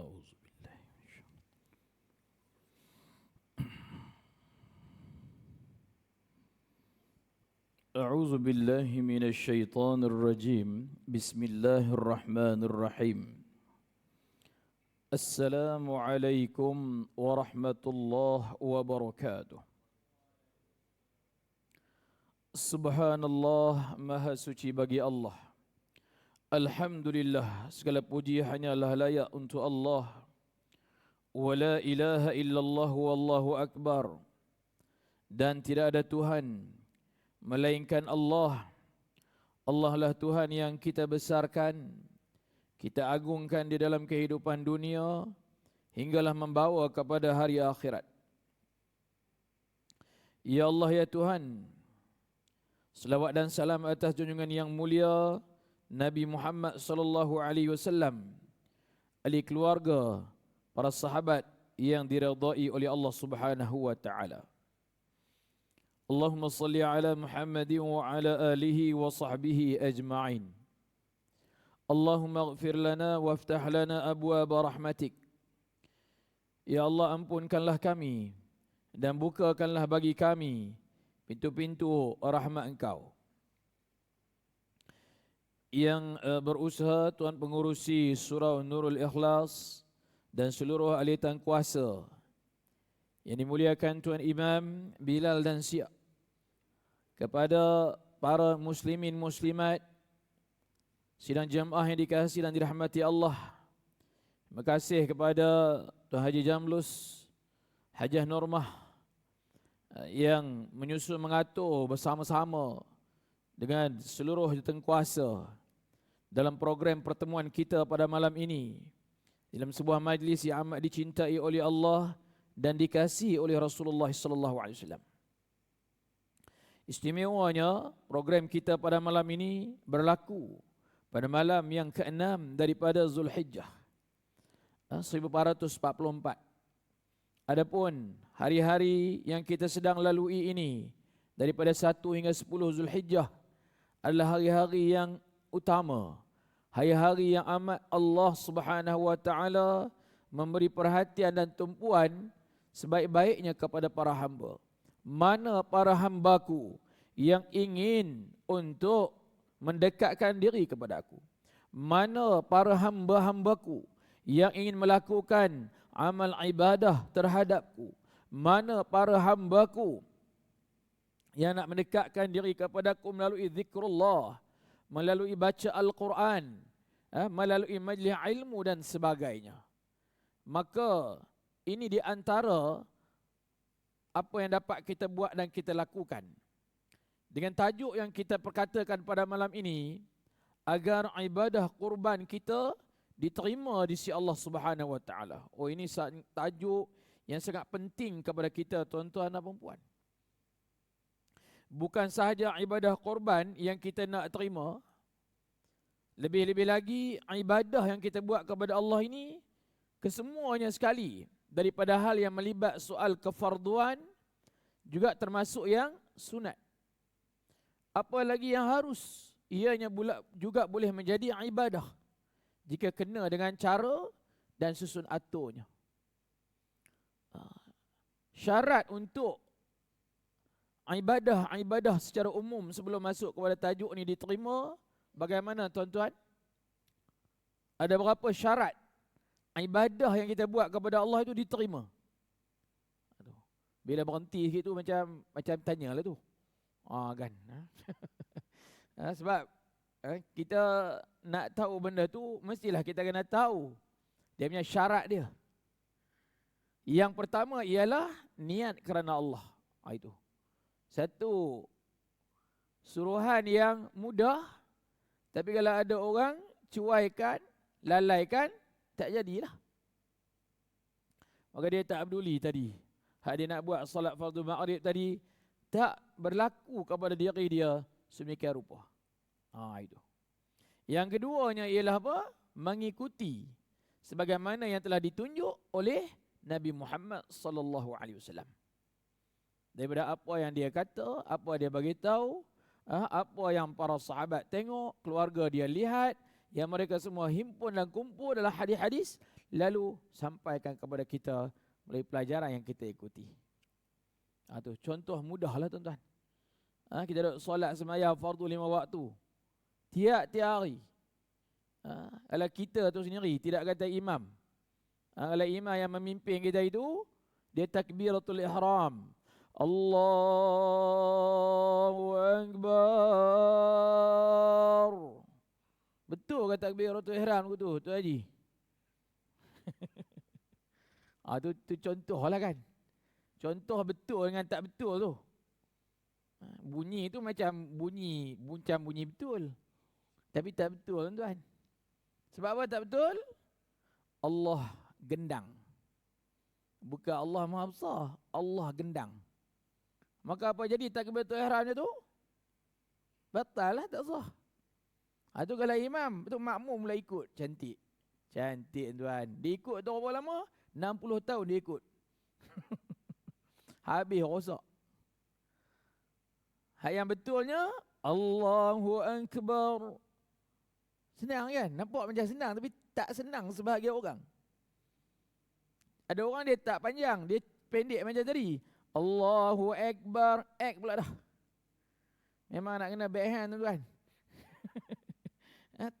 أعوذ بالله من الشيطان. أعوذ بالله من الشيطان الرجيم. بسم الله الرحمن الرحيم. السلام عليكم ورحمة الله وبركاته. Subhanallah, maha suci bagi Allah. Alhamdulillah, segala puji hanyalah layak untuk Allah. Wa la ilaha illallah wallahu akbar. Dan tidak ada Tuhan melainkan Allah. Allah lah Tuhan yang kita besarkan, kita agungkan di dalam kehidupan dunia, hinggalah membawa kepada hari akhirat. Ya Allah, ya Tuhan, selawat dan salam atas junjungan yang mulia Nabi Muhammad sallallahu alaihi wasallam, ahli keluarga, para sahabat yang diridai oleh Allah Subhanahu wa taala. Allahumma salli ala Muhammadin wa ala alihi wa sahbihi ajma'in. Allahumma ighfir lana waftah lana abwaaba rahmatik. Ya Allah, ampunkanlah kami dan bukakanlah bagi kami pintu-pintu rahmat Engkau. Yang berusaha Tuan Pengurusi Surau Nurul Ikhlas dan seluruh ahli kuasa yang dimuliakan Tuan Imam Bilal dan Siap, kepada para muslimin muslimat sidang jamaah yang dikasihi dan dirahmati Allah. Terima kasih kepada Tuan Haji Jamlus, Hajah Normah yang menyusun mengatur bersama-sama dengan seluruh tengkuasa dalam program pertemuan kita pada malam ini, dalam sebuah majlis yang amat dicintai oleh Allah dan dikasihi oleh Rasulullah sallallahu alaihi wasallam. Istimewanya program kita pada malam ini berlaku pada malam yang ke-6 daripada Zulhijjah 1444. Adapun hari-hari yang kita sedang lalui ini daripada 1 hingga 10 Zulhijjah adalah hari-hari yang utama, hari-hari yang amat Allah Subhanahu wa taala memberi perhatian dan tumpuan sebaik-baiknya kepada para hamba. Mana para hambaku yang ingin untuk mendekatkan diri kepada aku? Mana para hamba-hambaku yang ingin melakukan amal ibadah terhadapku? Mana para hambaku yang nak mendekatkan diri kepadaku melalui zikrullah, melalui baca Al-Quran, melalui majlis ilmu dan sebagainya? Maka ini di antara apa yang dapat kita buat dan kita lakukan. Dengan tajuk yang kita perkatakan pada malam ini, agar ibadah kurban kita diterima di sisi Allah Subhanahu wa taala. Oh, ini tajuk yang sangat penting kepada kita tuan-tuan dan puan-puan. Bukan sahaja ibadah korban yang kita nak terima, lebih-lebih lagi ibadah yang kita buat kepada Allah ini kesemuanya sekali, daripada hal yang melibat soal kefarduan juga termasuk yang sunat. Apa lagi yang harus, ianya juga boleh menjadi ibadah jika kena dengan cara dan susun aturnya. Syarat untuk ibadah secara umum sebelum masuk kepada tajuk ni diterima, bagaimana tuan-tuan? Ada berapa syarat ibadah yang kita buat kepada Allah itu diterima? Aduh, bila berhenti sikit tu macam tanyalah tu. Kan. Sebab kita nak tahu benda tu, mestilah kita kena tahu dia punya syarat dia. Yang pertama ialah niat kerana Allah. Itu satu suruhan yang mudah, tapi kalau ada orang cuaikan, lalaikan, tak jadilah. Maka dia tak peduli tadi, hak dia nak buat salat fardu maghrib tadi tak berlaku kepada diri dia sedemikian rupa. Itu. Yang keduanya ialah apa? Mengikuti sebagaimana yang telah ditunjuk oleh Nabi Muhammad sallallahu alaihi wasallam. Daripada apa yang dia kata, apa dia bagi tahu, apa yang para sahabat tengok, keluarga dia lihat, yang mereka semua himpun dan kumpul dalam hadis-hadis, lalu sampaikan kepada kita melalui pelajaran yang kita ikuti. Tu contoh mudahlah tuan-tuan. Kita duduk solat sembahyang fardu 5 waktu. Tiap-tiap hari. Kalau kita tu sendiri tidak kata imam. Kalau imam yang memimpin kita itu, dia takbiratul ihram. Allahu Akbar. Betul ke takbiratul ihram tu, tu Haji? Tu contoh lah kan. Contoh betul dengan tak betul tu. Bunyi tu macam bunyi betul. Tapi tak betul tuan-tuan. Sebab apa tak betul? Allah gendang. Bukan Allah Maha Besar, Allah gendang. Maka apa jadi takbiratul ihram dia tu? Batal lah, tak sah. Tu kalau imam, tu makmum lah ikut. Cantik. Cantik tuan. Dia ikut tu berapa lama? 60 tahun dia ikut. Habis rosak. Yang betulnya, Allahu Akbar. Senang kan? Nampak macam senang tapi tak senang sebahagian orang. Ada orang dia tak panjang, dia pendek macam tadi. Allahu Akbar, pula dah. Memang nak kena backhand tuan-tuan.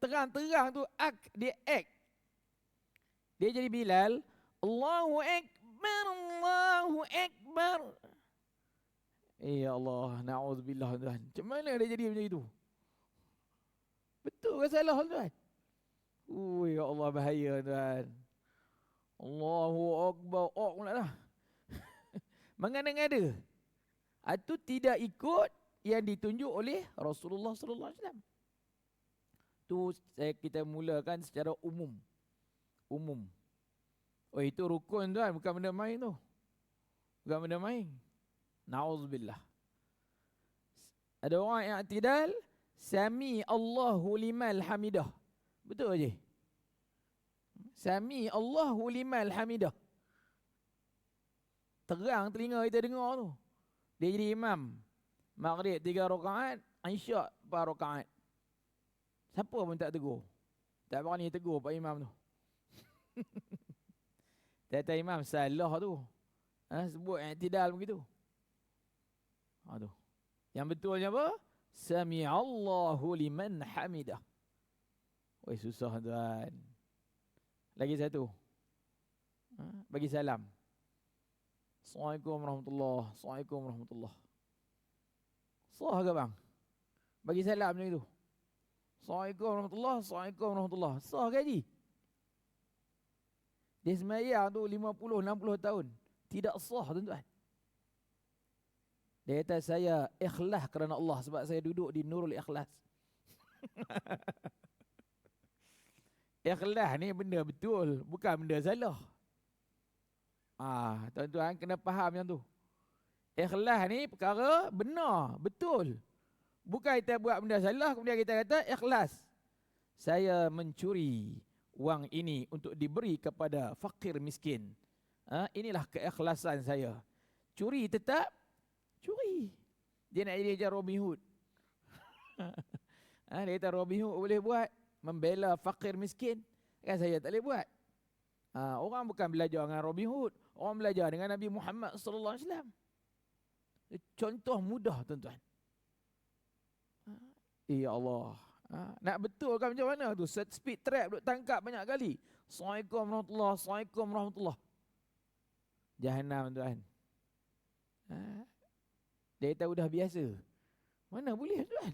Terang-terang tu dia Dia jadi Bilal, Allahu Akbar, Allahu Akbar. Ya Allah, na'udzubillah tuan. Macam mana dia jadi macam itu? Betul ke salah tuan? Ya Allah, bahaya tuan. Allahu Akbar, pula dah. Mengada-ngada. Itu tidak ikut yang ditunjuk oleh Rasulullah sallallahu alaihi wasallam. Tu kita mulakan secara umum. Itu rukun tuan, bukan benda main tu. Bukan benda main. Na'udzubillah. Ada orang yang i'tidal, sami Allahu liman hamidah. Betul je. Sami Allahu liman hamidah. Terang telinga kita dengar tu. Dia jadi imam. Maghrib 3 rakaat, Isyak 4 rakaat. Siapa pun tak tegur. Tak berani tegur Pak Imam tu. Kata imam salah tu. Sebut i'tidal begitu. Tu. Yang betulnya apa? Sami Allahu liman hamidah. Susah tuan. Lagi satu. Bagi salam. Assalamualaikum warahmatullahi. Assalamualaikum warahmatullahi. Sah ke bang? Bagi salam macam itu. Assalamualaikum warahmatullahi. Assalamualaikum warahmatullahi. Sah ke Haji? Dia sembahyang tu 50-60 tahun. Tidak sah tuan-tuan. Dia kata saya ikhlas kerana Allah sebab saya duduk di Nurul Ikhlas. Ikhlas ni benda betul, bukan benda salah. Tuan-tuan kena faham yang tu. Ikhlas ni perkara benar, betul. Bukan kita buat benda salah kemudian kita kata ikhlas. Saya mencuri wang ini untuk diberi kepada fakir miskin. Inilah keikhlasan saya. Curi tetap curi. Dia nak jadi macam Robin Hood. Dia kata Robin Hood boleh buat membela fakir miskin. Kan saya tak boleh buat. Orang bukan belajar dengan Robin Hood, orang belajar dengan Nabi Muhammad sallallahu alaihi wasallam. Contoh mudah tuan-tuan. Ya Allah. Nak betulkan macam mana tu? Set speed trap duk tangkap banyak kali. Assalamualaikum warahmatullahi. Assalamualaikum warahmatullahi. Jahannam tuan. Dia tahu dah biasa. Mana boleh tuan?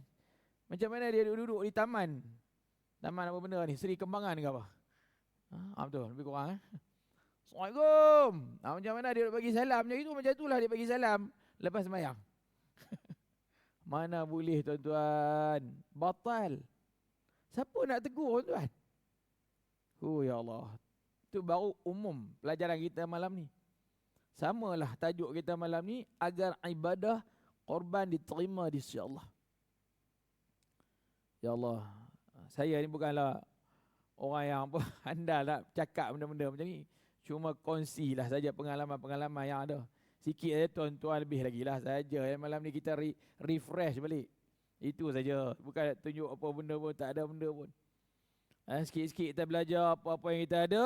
Macam mana dia duduk di taman? Taman apa benda ni? Seri Kembangan ke apa? Betul, lebih kurang. Assalamualaikum. Macam mana dia bagi salam macam itu? Macam itulah dia bagi salam lepas sembahyang. Mana boleh tuan-tuan? Batal. Siapa nak tegur tuan? Ya Allah. Itu baru umum pelajaran kita malam ni. Samalah tajuk kita malam ni, agar ibadah korban diterima di sisi Allah. Ya Allah. Saya ni bukanlah orang yang handal nak cakap benda-benda macam ni. Cuma kongsilah saja pengalaman-pengalaman yang ada. Sikit saja tuan-tuan, lebih lagi lah saja. Malam ni kita refresh balik. Itu saja. Bukan tunjuk apa benda pun, tak ada benda pun. Sikit-sikit kita belajar apa-apa yang kita ada,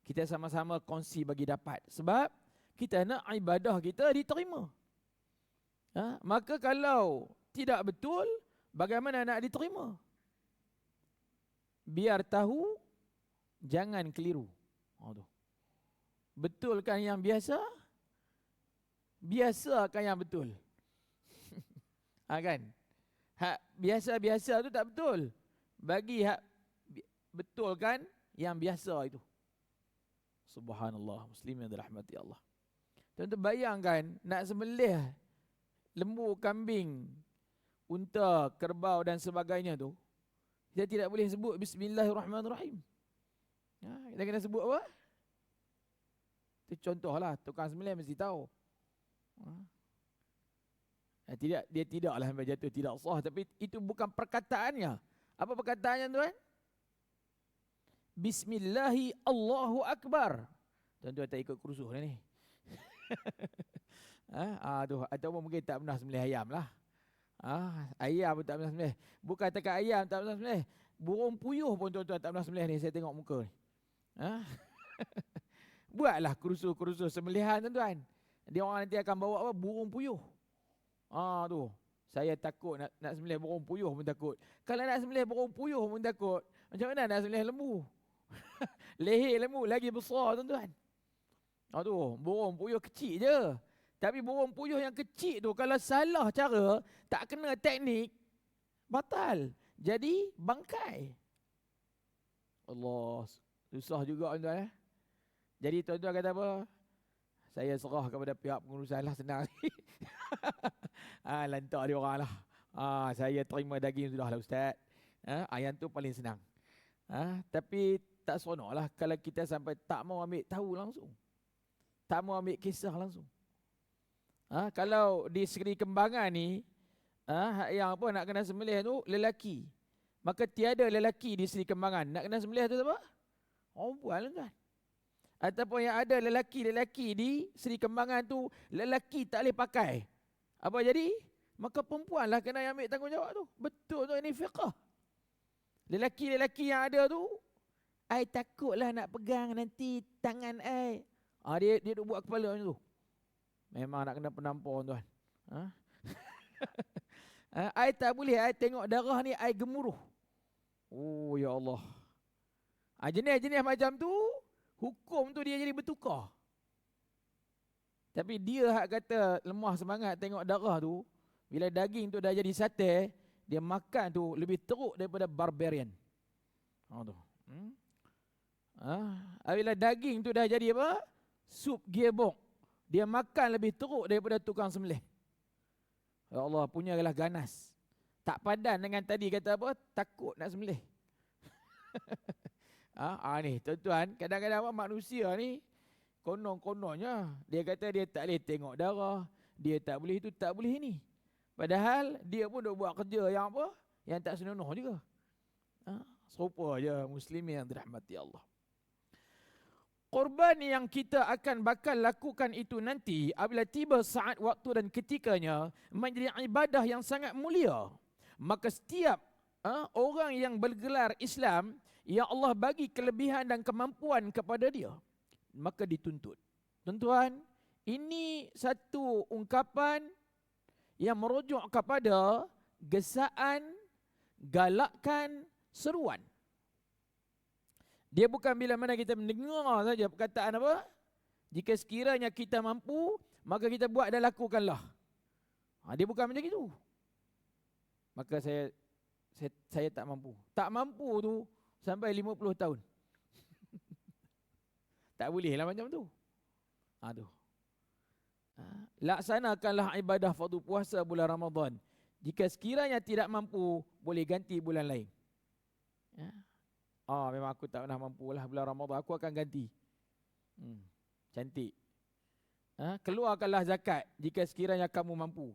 kita sama-sama kongsi bagi dapat. Sebab kita nak ibadah kita diterima. Maka kalau tidak betul, bagaimana nak diterima? Biar tahu, jangan keliru. Betulkan yang biasa, biasakan yang betul. Kan? Hak biasa-biasa tu tak betul. Bagi hak betulkan yang biasa itu. Subhanallah, muslim yang dirahmati Allah. Tuan-tuan bayangkan nak sembelih lembu, kambing, unta, kerbau dan sebagainya tu, kita tidak boleh sebut Bismillahirrahmanirrahim. Kita kena sebut apa? Itu contohlah, tukang sembelih mesti tahu. Dia tidaklah sampai jatuh tidak sah, tapi itu bukan perkataannya. Apa perkataannya tuan? Bismillahi Allahu Akbar. Tuan-tuan tak ikut kursus ni. Atau mungkin tak pernah sembelih ayam lah. Ayam pun tak pernah sembelih. Bukan takat ayam tak pernah sembelih, burung puyuh pun tuan-tuan tak pernah sembelih ni. Saya tengok muka ni. Buatlah kursus-kursus sembelihan tuan-tuan. Dia orang nanti akan bawa apa? Burung puyuh. Tu. Saya takut nak sembelih burung puyuh pun takut. Kalau nak sembelih burung puyuh pun takut, macam mana nak sembelih lembu? Leher lembu lagi besar tuan-tuan. Tu, burung puyuh kecil je. Tapi burung puyuh yang kecil tu kalau salah cara, tak kena teknik, batal. Jadi bangkai. Allah, susah juga tuan-tuan. Jadi tuan-tuan kata apa? Saya serah kepada pihak pengurusan lah, senang. Lantak dia orang lah. Saya terima daging sudah lah ustaz. Yang tu paling senang. Tapi tak seronok lah kalau kita sampai tak mau ambil tahu langsung. Tak mau ambil kisah langsung. Kalau di Seri Kembangan ni, yang apa nak kena sembelih tu lelaki. Maka tiada lelaki di Seri Kembangan. Nak kena sembelih tu apa? Perempuan kan. Ataupun yang ada lelaki-lelaki di Seri Kembangan tu, lelaki tak boleh pakai. Apa jadi? Maka perempuan lah kena ambil tanggungjawab tu. Betul tu, ini fiqah. Lelaki-lelaki yang ada tu, I takutlah nak pegang nanti tangan I. Dia duk buat kepala macam tu. Memang nak kena penampar tuan. I tak boleh, I tengok darah ni, I gemuruh. Oh ya Allah. Jenis-jenis macam tu, hukum tu dia jadi bertukar. Tapi dia hak kata lemah semangat tengok darah tu, bila daging tu dah jadi sate, dia makan tu lebih teruk daripada barbarian. Bila daging tu dah jadi apa? Sup gearbox. Dia makan lebih teruk daripada tukang sembelih. Ya Allah, punyalah ganas. Tak padan dengan tadi kata apa? Takut nak sembelih. Ni tuan-tuan, kadang-kadang manusia ni konon-kononnya dia kata dia tak boleh tengok darah, dia tak boleh itu, tak boleh ini. Padahal dia pun dah buat kerja yang apa? Yang tak senonoh juga. Serupa je muslimin yang dirahmati Allah. Korban yang kita akan bakal lakukan itu nanti apabila tiba saat waktu dan ketikanya menjadi ibadah yang sangat mulia. Maka setiap orang yang bergelar Islam, ya Allah bagi kelebihan dan kemampuan kepada dia, maka dituntut. Tuan-tuan, ini satu ungkapan yang merujuk kepada gesaan, galakan, seruan. Dia bukan bila mana kita mendengar saja perkataan apa? Jika sekiranya kita mampu, maka kita buat dan lakukanlah. Dia bukan macam itu. Maka saya tak mampu. Tak mampu tu sampai 50 tahun. Tak boleh lah macam tu. Laksanakanlah ibadah fardu puasa bulan Ramadan. Jika sekiranya tidak mampu, boleh ganti bulan lain. Memang aku tak pernah mampu lah bulan Ramadan, aku akan ganti. Cantik. Keluarkanlah zakat jika sekiranya kamu mampu.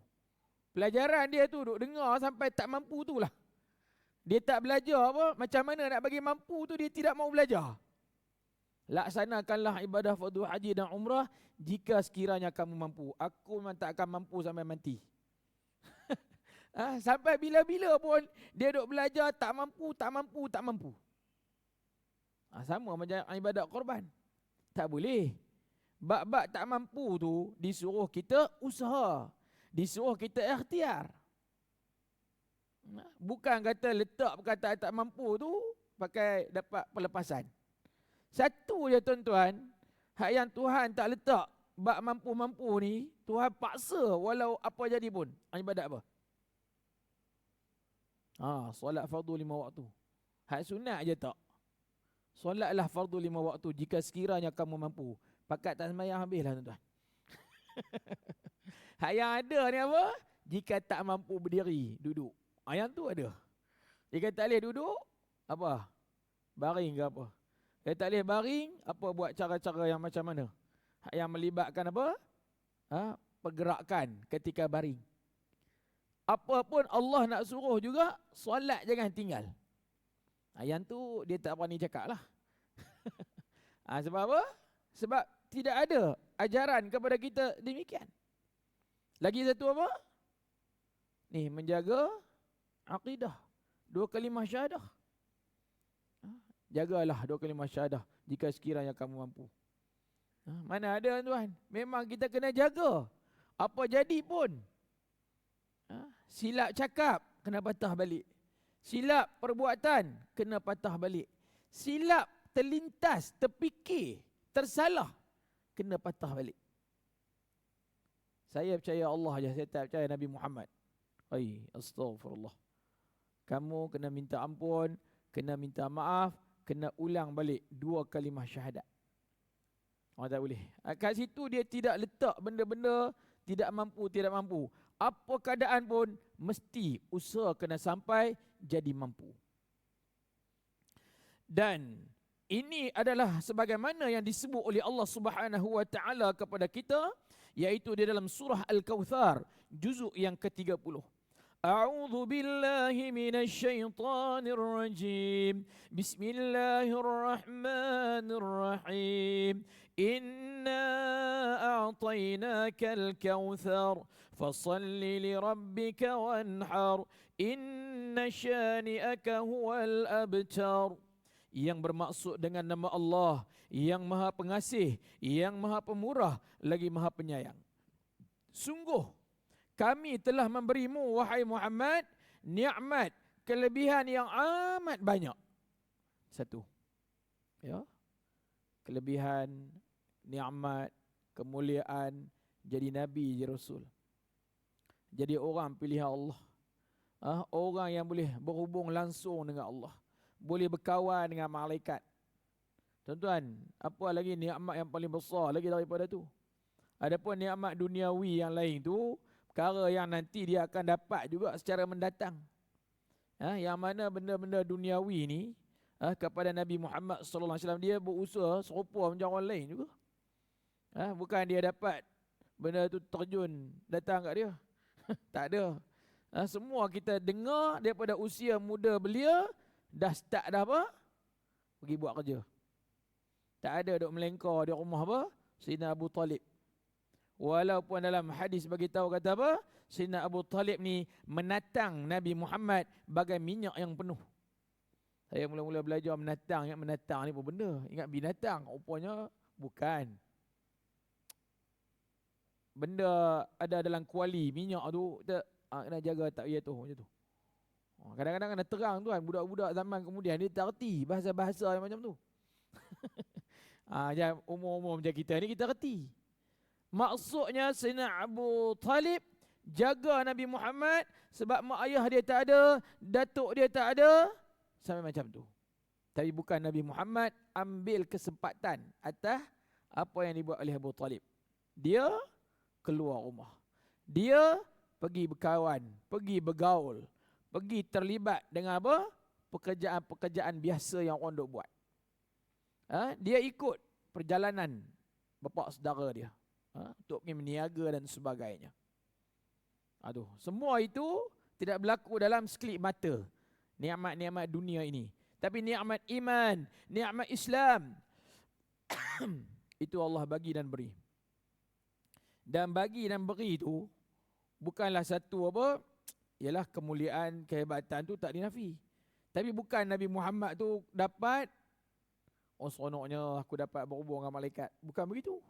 Pelajaran dia tu duk dengar sampai tak mampu tu lah. Dia tak belajar apa, macam mana nak bagi mampu tu, dia tidak mau belajar. Laksanakanlah ibadah fardu haji dan umrah jika sekiranya kamu mampu. Aku memang tak akan mampu sampai mati. Sampai bila-bila pun dia duk belajar, tak mampu, tak mampu, tak mampu. Sama macam ibadat korban. Tak boleh. Bab-bab tak mampu tu disuruh kita usaha. Disuruh kita ikhtiar. Bukan kata letak perkataan tak mampu tu pakai dapat pelepasan. Satu je tuan-tuan, hak yang Tuhan tak letak bab mampu-mampu ni, Tuhan paksa walau apa jadi pun. Ibadat apa? Solat fardu 5 waktu. Hak sunat je tak. Solatlah fardu 5 waktu jika sekiranya kamu mampu. Pakat tak sembahyang habislah tuan-tuan. Hak yang ada ni apa? Jika tak mampu berdiri, duduk. Yang tu ada. Jika tak boleh duduk, apa? Baring ke apa? Jika tak boleh baring, apa buat cara-cara yang macam mana? Hak yang melibatkan apa? Pergerakan ketika baring. Apa pun Allah nak suruh juga, solat jangan tinggal. Yang tu dia tak berani cakap lah. Sebab apa? Sebab tidak ada ajaran kepada kita demikian. Lagi satu apa? Ni, menjaga akidah. 2 kalimah syahadah. Jagalah 2 kalimah syahadah jika sekiranya kamu mampu. Mana ada tuan? Memang kita kena jaga. Apa jadi pun. Silap cakap, kena patah balik. Silap perbuatan, kena patah balik. Silap terlintas, terfikir, tersalah, kena patah balik. Saya percaya Allah je, saya tak percaya Nabi Muhammad. Astaghfirullah. Kamu kena minta ampun, kena minta maaf, kena ulang balik 2 kalimah syahadat. Tak boleh. Kat situ dia tidak letak benda-benda tidak mampu. Apa keadaan pun, mesti usaha kena sampai jadi mampu. Dan ini adalah sebagaimana yang disebut oleh Allah Subhanahu wa taala kepada kita, yaitu di dalam surah Al-Kautsar juzuk yang ke-30. A'udzu billahi minasy syaithanir rajim. Bismillahirrahmanirrahim. Inna a'tainakal kautsar fasalli lirabbika wanhar. Inna syani'aka huwal abtar. Yang bermaksud dengan nama Allah yang Maha Pengasih, yang Maha Pemurah, lagi Maha Penyayang. Sungguh kami telah memberimu, wahai Muhammad, nikmat, kelebihan yang amat banyak. Satu. Ya. Kelebihan, nikmat, kemuliaan, jadi nabi, jadi rasul. Jadi orang pilihan Allah. Orang yang boleh berhubung langsung dengan Allah. Boleh berkawan dengan malaikat. Tuan-tuan, apa lagi nikmat yang paling besar lagi daripada tu? Adapun nikmat duniawi yang lain tu, perkara yang nanti dia akan dapat juga secara mendatang. Yang mana benda-benda duniawi ni, kepada Nabi Muhammad sallallahu alaihi wasallam, dia berusaha serupa macam orang lain juga. Bukan dia dapat benda tu terjun datang kat dia. Tak ada. Semua kita dengar daripada usia muda belia, dah start dah apa? Pergi buat kerja. Tak ada duk melengkar di rumah apa? Sayyidina Abu Talib. Walaupun dalam hadis bagi tahu kata apa? Sayyidina Abu Talib ni menatang Nabi Muhammad bagai minyak yang penuh. Saya mula-mula belajar menatang. Ingat menatang ni apa benda? Ingat binatang. Rupanya bukan. Benda ada dalam kuali minyak tu, kita kena jaga tak jatuh macam tu. Kadang-kadang kena terang tuan, budak-budak zaman kemudian dia tak reti bahasa-bahasa yang macam tu. Macam umur-umur macam kita ni, kita reti. Maksudnya Sayyidina Abu Talib jaga Nabi Muhammad sebab mak ayah dia tak ada, datuk dia tak ada, sampai macam tu. Tapi bukan Nabi Muhammad ambil kesempatan atas apa yang dibuat oleh Abu Talib. Dia keluar rumah. Dia pergi berkawan, pergi bergaul, pergi terlibat dengan apa? Pekerjaan-pekerjaan biasa yang orang duk buat. Dia ikut perjalanan bapa saudara dia untuk pergi meniaga dan sebagainya. Semua itu tidak berlaku dalam sekelip mata. Nikmat-nikmat dunia ini. Tapi nikmat iman, nikmat Islam, itu Allah bagi dan beri. Dan bagi dan beri itu bukanlah satu apa? Ialah kemuliaan, kehebatan tu tak dinafi. Tapi bukan Nabi Muhammad tu dapat Oh seronoknya aku dapat berhubung dengan malaikat. Bukan begitu.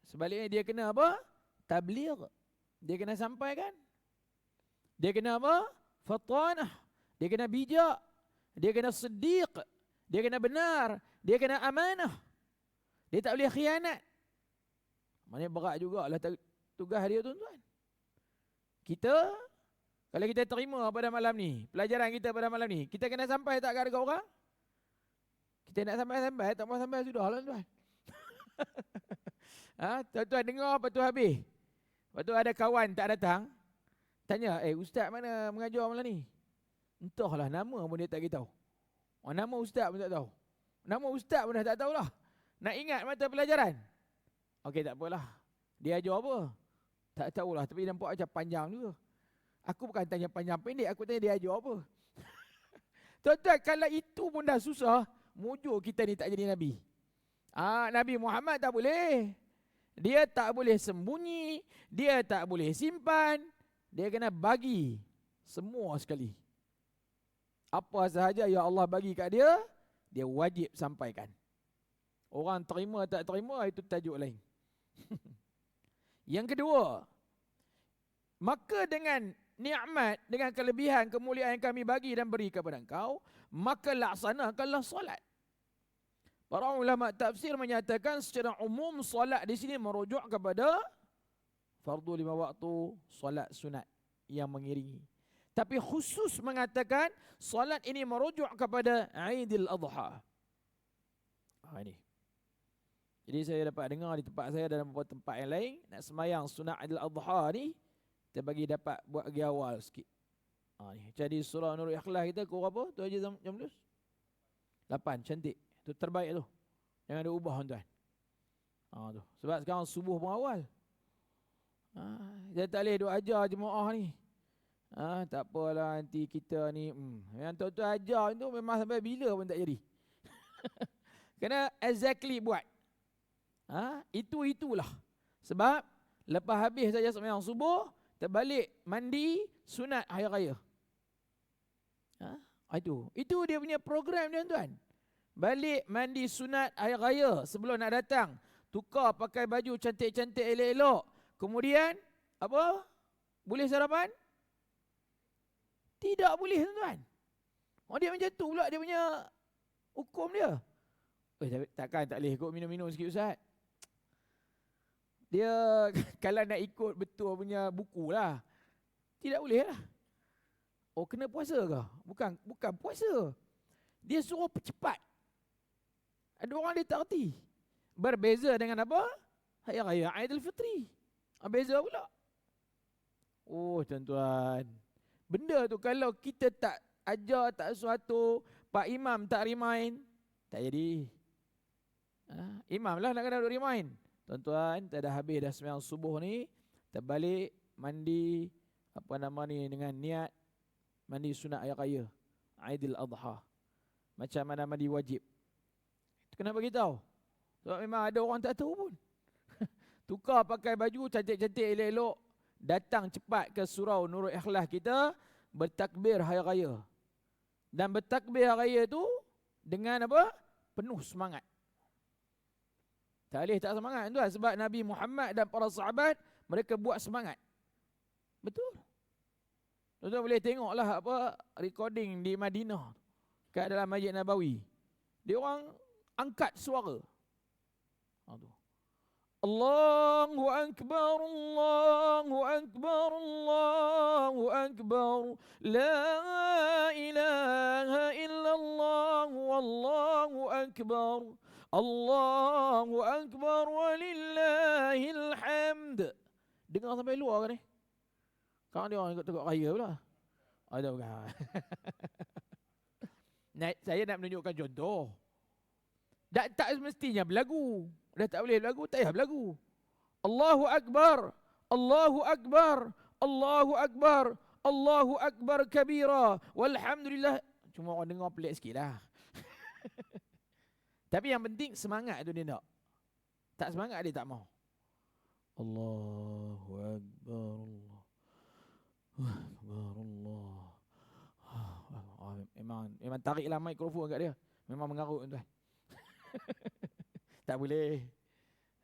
Sebaliknya dia kena apa? Tabligh. Dia kena sampaikan. Dia kena apa? Fatanah. Dia kena bijak. Dia kena siddiq. Dia kena benar. Dia kena amanah. Dia tak boleh khianat. Maknanya berat jugalah tugas dia tuan-tuan. Kita, kalau kita terima pada malam ni, pelajaran kita pada malam ni, kita kena sampai tak ke orang? Kita nak sampai-sampai, tak mau sampai sudah lah tuan. Tuan-tuan dengar apa tu habis. Lepas tu ada kawan tak datang, tanya, ustaz mana mengajar malam ni? Entahlah, nama pun dia tak beritahu. Nama ustaz pun tak tahu. Nama ustaz pun dah tak tahulah. Nak ingat mata pelajaran? Okey, tak apalah. Dia ajar apa? Tak tahulah, tapi nampak macam panjang juga. Aku bukan tanya panjang pendek, aku tanya dia ajar apa. Tuan-tuan, kalau itu pun dah susah, mujur kita ni tak jadi Nabi. Nabi Muhammad tak boleh. Dia tak boleh sembunyi, dia tak boleh simpan, dia kena bagi semua sekali. Apa sahaja yang Allah bagi kat dia, dia wajib sampaikan. Orang terima tak terima, itu tajuk lain. Yang kedua, maka dengan nikmat, dengan kelebihan, kemuliaan yang kami bagi dan beri kepada engkau, maka laksanakanlah solat. Para ulama tafsir menyatakan secara umum solat di sini merujuk kepada fardu 5 waktu, solat sunat yang mengiringi. Tapi khusus mengatakan solat ini merujuk kepada Aidil Adha. Ini. Jadi saya dapat dengar di tempat saya dan beberapa tempat yang lain, nak semayang sunat Aidil Adha ni, kita bagi dapat buat lagi awal sikit. Ni. Jadi surah Nurul Ikhlas kita kurang apa? Tu aja jam 8, cantik. Tu terbaik tu. Jangan ada ubah tuan. Tu. Sebab sekarang subuh pun awal. Dia tak boleh duk ajar jemaah ni. Tak apalah nanti kita ni. Yang tuan-tuan ajar tu memang sampai bila pun tak jadi. Kena exactly buat. Itulah. Sebab lepas habis saja sembahyang subuh, terbalik mandi sunat hari raya. Itu dia punya program dia tuan. Balik mandi sunat hari raya sebelum nak datang. Tukar pakai baju cantik-cantik elok-elok. Kemudian apa? Boleh sarapan? Tidak boleh tuan. Dia macam tu pula dia punya hukum dia. Takkan tak boleh ikut minum-minum sikit ustaz. Dia kalau nak ikut betul punya buku lah, tidak boleh lah. Kena puasa ke? Bukan puasa. Dia suruh percepat. Ada orang dia tak erti. Berbeza dengan apa? Hari Raya Aidilfitri. Beza pula. Tuan-tuan. Benda tu kalau kita tak ajar, tak sesuatu, Pak Imam tak remind, tak jadi. Imam lah nak kena remind. Tuan-tuan, tak dah habis dah sembahyang subuh ni, terbalik mandi dengan niat mandi sunat hari raya Aidil Adha. Macam mana mandi wajib. Kenapa beritahu? Sebab memang ada orang tak tahu pun. Tukar pakai baju cantik-cantik elok-elok, datang cepat ke surau Nurul Ikhlas kita, bertakbir hari raya. Dan bertakbir hari raya tu dengan apa? Penuh semangat. Tak boleh tak semangat tuan, sebab Nabi Muhammad dan para sahabat mereka buat semangat. Betul. Tuan-tuan boleh tengoklah recording di Madinah kat dalam Masjid Nabawi. Dia orang angkat suara. Allahu Akbar, Allahu Akbar, Allahu Akbar, La ilaha illallah, Wallahu Akbar, Allahu Akbar, Walillahil hamd. Dengar sampai luar kan ni? Sekarang dia orang ikut tegak raya pula. Ada bukan? Saya nak menunjukkan contoh. Tak semestinya berlagu. Dah tak boleh berlagu, tak payah berlagu. Allahu Akbar, Allahu Akbar, Allahu Akbar, Allahu Akbar kabira, walhamdulillah. Cuma orang dengar pelik sikit lah. Tapi yang penting semangat tu dia nak. Tak semangat dia tak mau. Allahu Akbar, Allahu Akbar, Allah. Memang tariklah mikrofon kat dia. Memang mengarut tuan. Tak boleh.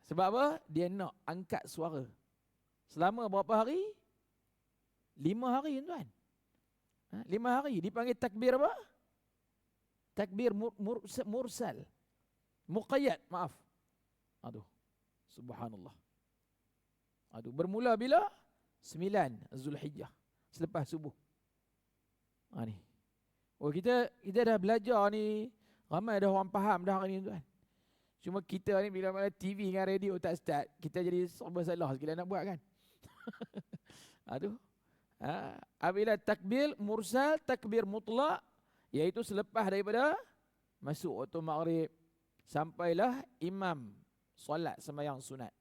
Sebab apa? Dia nak angkat suara. Selama berapa hari? 5 hari tuan. 5 hari. Dipanggil takbir apa? Takbir mursal. Muqayyad, maaf. Aduh. Subhanallah. Aduh. Bermula bila? 9 Zulhijjah. Selepas subuh. Ni. Oh, kita dah belajar ni. Ramai dah orang faham dah hari ni tuan. Cuma kita ni bila mana TV dengan radio tak start, kita jadi serba salah sekali nak buat kan. Aduh. Apabila takbir mursal, takbir mutlak, iaitu selepas daripada masuk waktu maghrib, sampailah imam solat sembahyang sunat.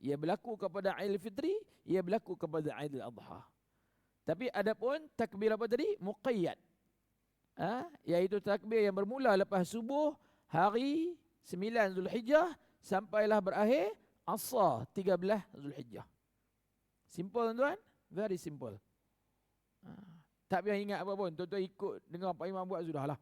Ia berlaku kepada Aidil Fitri, ia berlaku kepada Aidil Adha. Tapi adapun takbir apa tadi? Muqayyad. Iaitu takbir yang bermula lepas subuh hari 9 Zulhijjah sampailah berakhir asar 13 Zulhijjah. Simple tuan? Very simple. Tak payah ingat apa pun. Tuan-tuan ikut dengar Pak Imam buat sudahlah.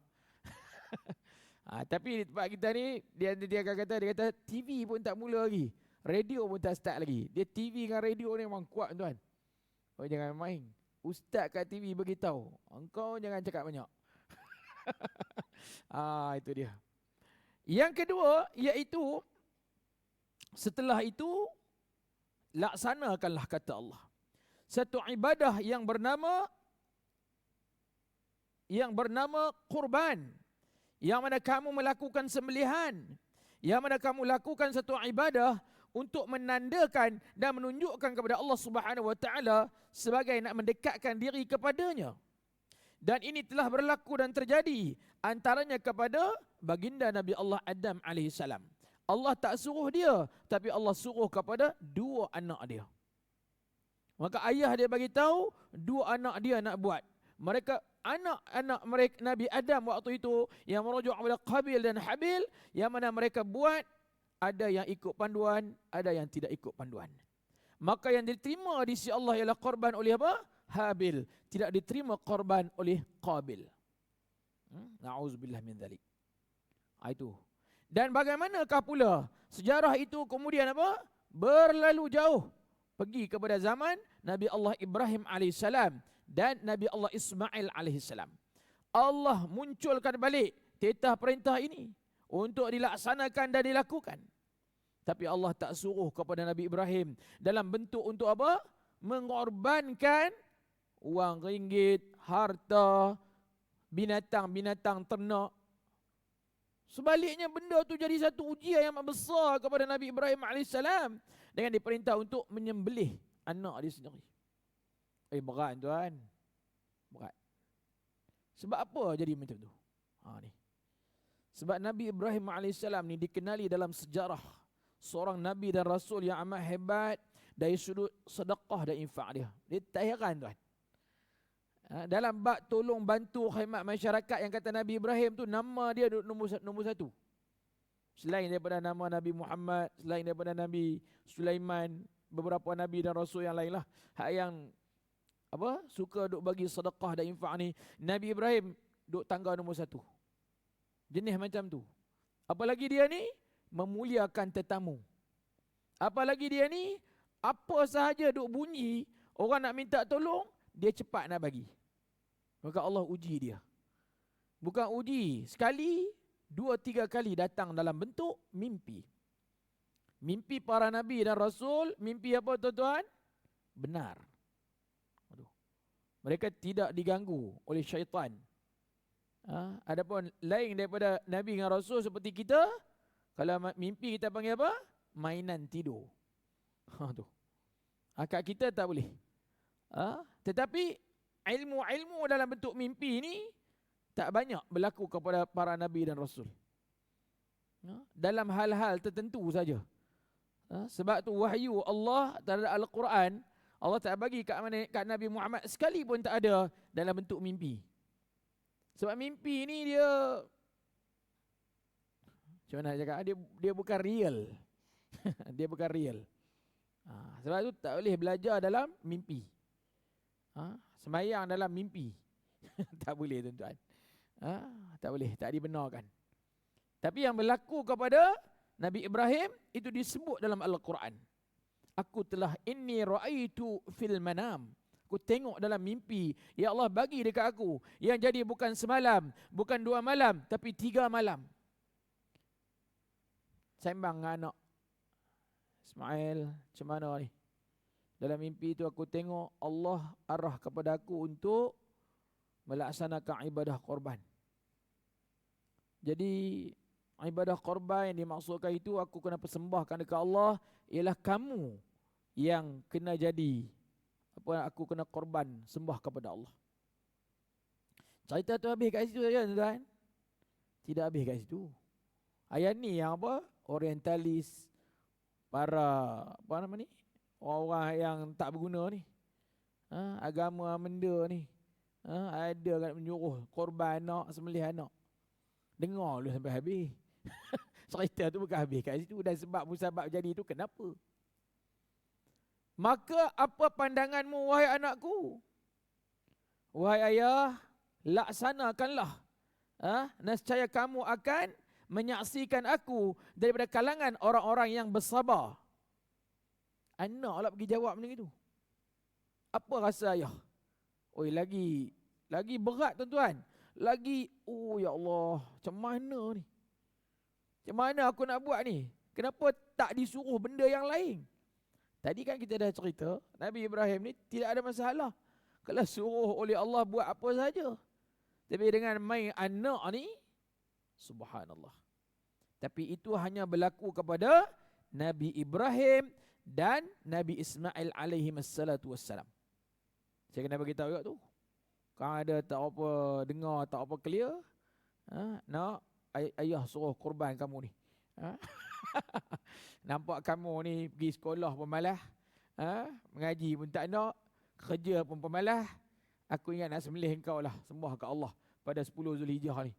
Tapi di tempat kita ni dia akan kata, dia kata TV pun tak mula lagi. Radio pun tak start lagi. Dia TV dengan radio ni memang kuat tuan. Oh, jangan main. Ustaz kat TV beritahu, engkau jangan cakap banyak. Itu dia. Yang kedua iaitu setelah itu laksanakanlah kata Allah satu ibadah yang bernama kurban, yang mana kamu melakukan sembelihan, yang mana kamu lakukan satu ibadah untuk menandakan dan menunjukkan kepada Allah Subhanahu wa taala sebagai nak mendekatkan diri kepadanya. Dan ini telah berlaku dan terjadi antaranya kepada baginda Nabi Allah Adam AS. Allah tak suruh dia, tapi Allah suruh kepada 2 anak dia. Maka ayah dia bagi tahu 2 anak dia nak buat. Mereka anak-anak mereka Nabi Adam waktu itu yang merujuk kepada Qabil dan Habil, yang mana mereka buat ada yang ikut panduan, ada yang tidak ikut panduan. Maka yang diterima di sisi Allah ialah korban oleh apa? Habil. Tidak diterima korban oleh Qabil. Na'udzubillah min dzalik. Itu. Dan bagaimanakah pula sejarah itu kemudian apa? Berlalu jauh. Pergi kepada zaman Nabi Allah Ibrahim AS dan Nabi Allah Ismail AS. Allah munculkan balik titah perintah ini untuk dilaksanakan dan dilakukan. Tapi Allah tak suruh kepada Nabi Ibrahim dalam bentuk untuk apa? Mengorbankan wang ringgit, harta, binatang-binatang ternak. Sebaliknya benda tu jadi satu ujian yang besar kepada Nabi Ibrahim AS dengan diperintah untuk menyembelih anak dia sendiri. Berat tuan. Berat. Sebab apa jadi macam tu? Ni. Sebab Nabi Ibrahim AS ni dikenali dalam sejarah seorang Nabi dan Rasul yang amat hebat dari sudut sedekah dan infak dia. Dia tak heran tuan. Dalam bab tolong bantu khidmat masyarakat yang kata Nabi Ibrahim tu, nama dia nombor 1. Selain daripada nama Nabi Muhammad, selain daripada Nabi Sulaiman, beberapa Nabi dan Rasul yang lain lah. Hak yang suka duk bagi sedekah dan infak ni, Nabi Ibrahim duk tangga nombor 1. Jenis macam tu. Apalagi dia ni memuliakan tetamu. Apalagi dia ni apa sahaja duk bunyi, orang nak minta tolong, dia cepat nak bagi. Maka Allah uji dia. Bukan uji sekali, 2-3 kali datang dalam bentuk mimpi. Mimpi para Nabi dan Rasul, mimpi apa tuan-tuan? Benar. Mereka tidak diganggu oleh syaitan. Adapun lain daripada Nabi dan Rasul seperti kita, kalau mimpi kita panggil apa? Mainan tidur. Akak kita tak boleh. Tetapi ilmu-ilmu dalam bentuk mimpi ni tak banyak berlaku kepada para Nabi dan Rasul. Dalam hal-hal tertentu saja. Sebab tu wahyu Allah terhadap Al-Quran, Allah tak bagi kat Nabi Muhammad sekali pun tak ada dalam bentuk mimpi. Sebab mimpi ni dia, macam mana nak cakap, dia bukan real. Dia bukan real. Sebab tu tak boleh belajar dalam mimpi. Sembahyang dalam mimpi. Tak boleh tuan-tuan. Tak boleh, tak dibenarkan. Tapi yang berlaku kepada Nabi Ibrahim itu disebut dalam Al-Quran. Aku telah inni ra'aitu fil manam. Aku tengok dalam mimpi. Ya Allah bagi dekat aku. Yang jadi bukan semalam, bukan 2 malam, tapi 3 malam. Sembang dengan anak. Ismail, macam mana ni? Dalam mimpi itu aku tengok Allah arah kepada aku untuk melaksanakan ibadah korban. Jadi ibadah korban yang dimaksudkan itu aku kena persembahkan dekat Allah ialah kamu yang kena jadi aku kena korban sembah kepada Allah. Cerita tu habis kat situ saja tuan. Tidak habis kat situ. Ayat ni yang apa? Orientalis, para apa nama ni? Orang-orang yang tak berguna ni. Agama benda ni. Ada kat menyuruh korban anak, sembelih anak. Dengar dulu sampai habis. Cerita tu bukan habis kat situ. Dan sebab musabab jadi itu kenapa? Maka apa pandanganmu wahai anakku? Wahai ayah, laksanakanlah. Nescaya kamu akan menyaksikan aku daripada kalangan orang-orang yang bersabar. Anak lah pergi jawab macam itu. Apa rasa ayah? Oi, lagi berat tuan-tuan. Lagi, oh ya Allah, macam mana ni? Macam mana aku nak buat ni? Kenapa tak disuruh benda yang lain? Tadi kan kita dah cerita, Nabi Ibrahim ni tidak ada masalah. Kalau suruh oleh Allah buat apa saja. Tapi dengan main anak ni, subhanallah. Tapi itu hanya berlaku kepada Nabi Ibrahim dan Nabi Ismail alaihi wassalatu wassalam. Saya kena bagi tahu tu. Kalau ada tak apa dengar, tak apa clear, nak ayah suruh korban kamu ni. Nampak kamu ni pergi sekolah pun malas, mengaji pun tak nak, kerja pun pemalas. Aku ingat nak sembelih engkau lah, sembah ke Allah pada 10 Zulhijjah ni.